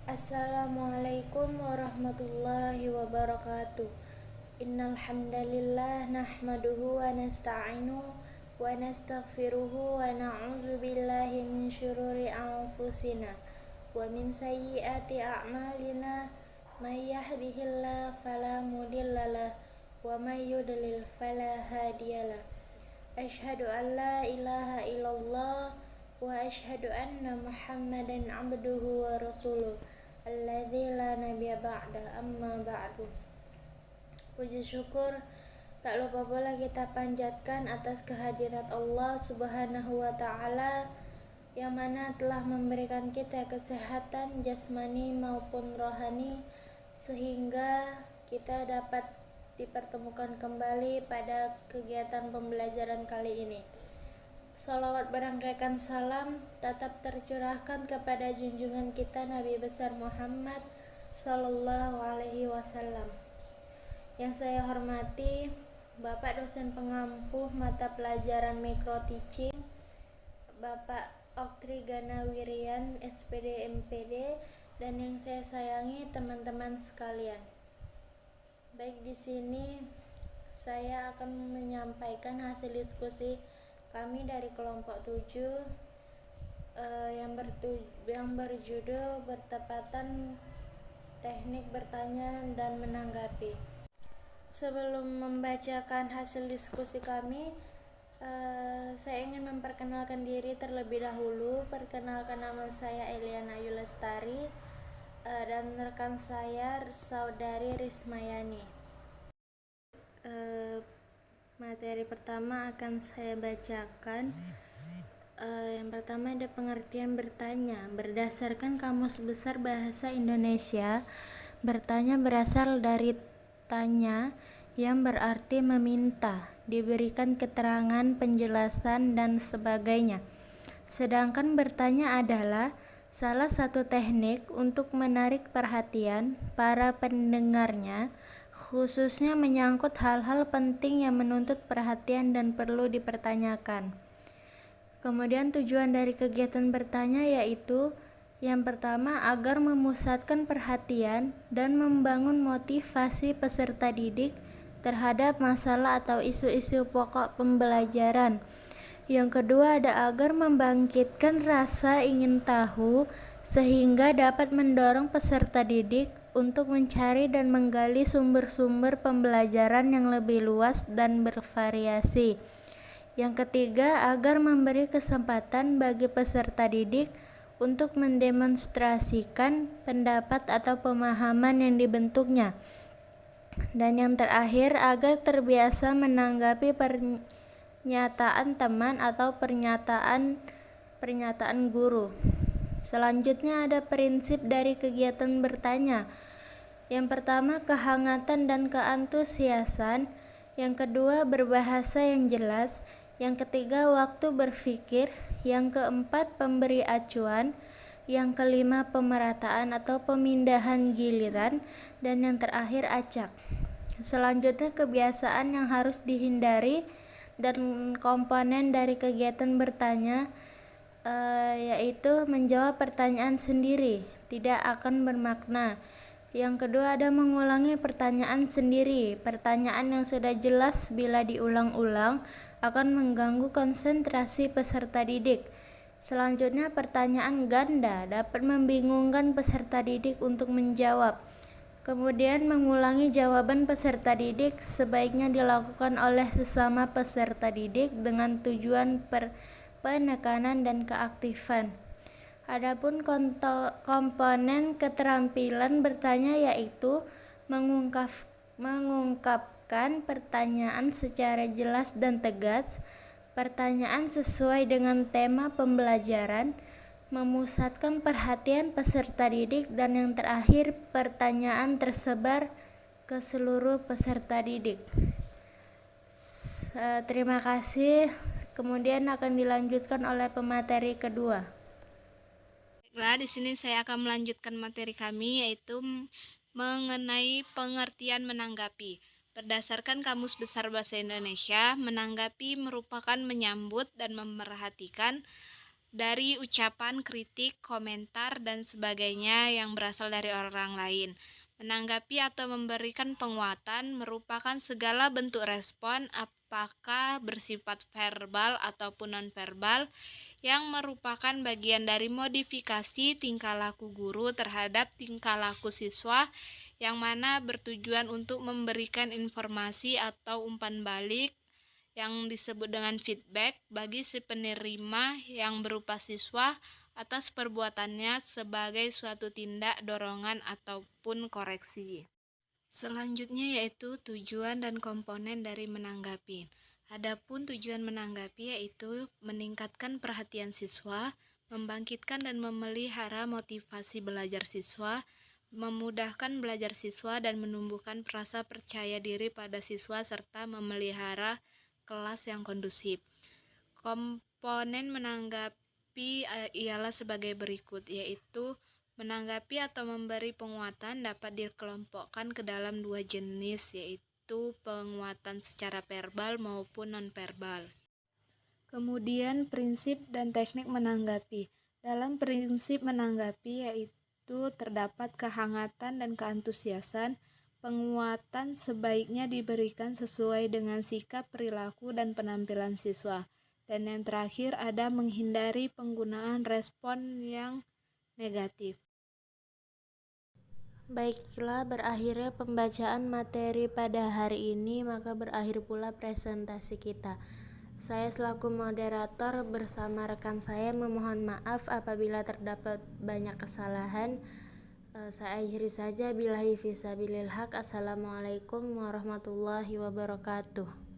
Assalamualaikum warahmatullahi wabarakatuh. Innal hamdalillah nahmaduhu wa nasta'inu wa nastaghfiruhu wa na'udzu billahi min syururi anfusina wa min sayyiati a'malina may yahdihillahu fala mudhillalah wa may yudlil fala hadiyalah. Asyhadu an la ilaha illallah wa asyhadu anna Muhammadan abduhu wa rasuluh alladzi la nabiyya ba'da, amma ba'du. Puji syukur tak lupa pula kita panjatkan atas kehadirat Allah Subhanahu wa taala yang mana telah memberikan kita kesehatan jasmani maupun rohani sehingga kita dapat dipertemukan kembali pada kegiatan pembelajaran kali ini. Salawat berangkaikan salam tetap tercurahkan kepada junjungan kita Nabi besar Muhammad Sallallahu Alaihi Wasallam. Yang saya hormati Bapak dosen pengampu mata pelajaran Micro Teaching, Bapak Oktri Gana Wirian, SPD MPD, dan yang saya sayangi teman-teman sekalian. Baik, di sini saya akan menyampaikan hasil diskusi kami dari kelompok 7 yang berjudul bertepatan teknik bertanya dan menanggapi. Sebelum membacakan hasil diskusi kami, saya ingin memperkenalkan diri terlebih dahulu. Perkenalkan, nama saya Eliana Ayu Lestari dan rekan saya Saudari Rismayani. Materi pertama akan saya bacakan. Yang pertama ada pengertian bertanya. Berdasarkan Kamus Besar Bahasa Indonesia, bertanya berasal dari tanya yang berarti meminta, diberikan keterangan, penjelasan, dan sebagainya. Sedangkan bertanya adalah salah satu teknik untuk menarik perhatian para pendengarnya, khususnya menyangkut hal-hal penting yang menuntut perhatian dan perlu dipertanyakan. Kemudian tujuan dari kegiatan bertanya yaitu yang pertama, agar memusatkan perhatian dan membangun motivasi peserta didik terhadap masalah atau isu-isu pokok pembelajaran. Yang kedua ada agar membangkitkan rasa ingin tahu sehingga dapat mendorong peserta didik untuk mencari dan menggali sumber-sumber pembelajaran yang lebih luas dan bervariasi. Yang ketiga agar memberi kesempatan bagi peserta didik untuk mendemonstrasikan pendapat atau pemahaman yang dibentuknya. Dan yang terakhir agar terbiasa menanggapi pernyataan teman atau pernyataan guru. Selanjutnya ada prinsip dari kegiatan bertanya. Yang pertama, kehangatan dan keantusiasan. Yang kedua, berbahasa yang jelas. Yang ketiga, waktu berpikir. Yang keempat, pemberi acuan. Yang kelima, pemerataan atau pemindahan giliran. Dan yang terakhir, acak. Selanjutnya, kebiasaan yang harus dihindari dan komponen dari kegiatan bertanya yaitu menjawab pertanyaan sendiri, tidak akan bermakna. Yang kedua ada mengulangi pertanyaan sendiri. Pertanyaan yang sudah jelas bila diulang-ulang akan mengganggu konsentrasi peserta didik. Selanjutnya pertanyaan ganda dapat membingungkan peserta didik untuk menjawab. Kemudian mengulangi jawaban peserta didik sebaiknya dilakukan oleh sesama peserta didik dengan tujuan penekanan dan keaktifan. Adapun komponen keterampilan bertanya yaitu mengungkapkan pertanyaan secara jelas dan tegas, pertanyaan sesuai dengan tema pembelajaran, memusatkan perhatian peserta didik, dan yang terakhir pertanyaan tersebar ke seluruh peserta didik. Terima kasih. Kemudian akan dilanjutkan oleh pemateri kedua. Baiklah, di sini saya akan melanjutkan materi kami yaitu mengenai pengertian menanggapi. Berdasarkan Kamus Besar Bahasa Indonesia, menanggapi merupakan menyambut dan memerhatikan dari ucapan, kritik, komentar, dan sebagainya yang berasal dari orang lain. Menanggapi atau memberikan penguatan merupakan segala bentuk respon, apakah bersifat verbal ataupun nonverbal, yang merupakan bagian dari modifikasi tingkah laku guru terhadap tingkah laku siswa, yang mana bertujuan untuk memberikan informasi atau umpan balik yang disebut dengan feedback bagi si penerima yang berupa siswa atas perbuatannya sebagai suatu tindak dorongan ataupun koreksi. Selanjutnya yaitu tujuan dan komponen dari menanggapi. Adapun tujuan menanggapi yaitu meningkatkan perhatian siswa, membangkitkan dan memelihara motivasi belajar siswa, memudahkan belajar siswa dan menumbuhkan rasa percaya diri pada siswa serta memelihara kelas yang kondusif. Komponen menanggapi ialah sebagai berikut, yaitu menanggapi atau memberi penguatan dapat dikelompokkan ke dalam dua jenis, yaitu penguatan secara verbal maupun nonverbal. Kemudian prinsip dan teknik menanggapi. Dalam prinsip menanggapi yaitu terdapat kehangatan dan keantusiasan. Penguatan sebaiknya diberikan sesuai dengan sikap, perilaku, dan penampilan siswa. Dan yang terakhir ada menghindari penggunaan respon yang negatif. Baiklah, berakhirnya pembacaan materi pada hari ini, maka berakhir pula presentasi kita. Saya selaku moderator bersama rekan saya memohon maaf apabila terdapat banyak kesalahan. Saya akhiri saja, billahi fisabilil haq. Assalamualaikum warahmatullahi wabarakatuh.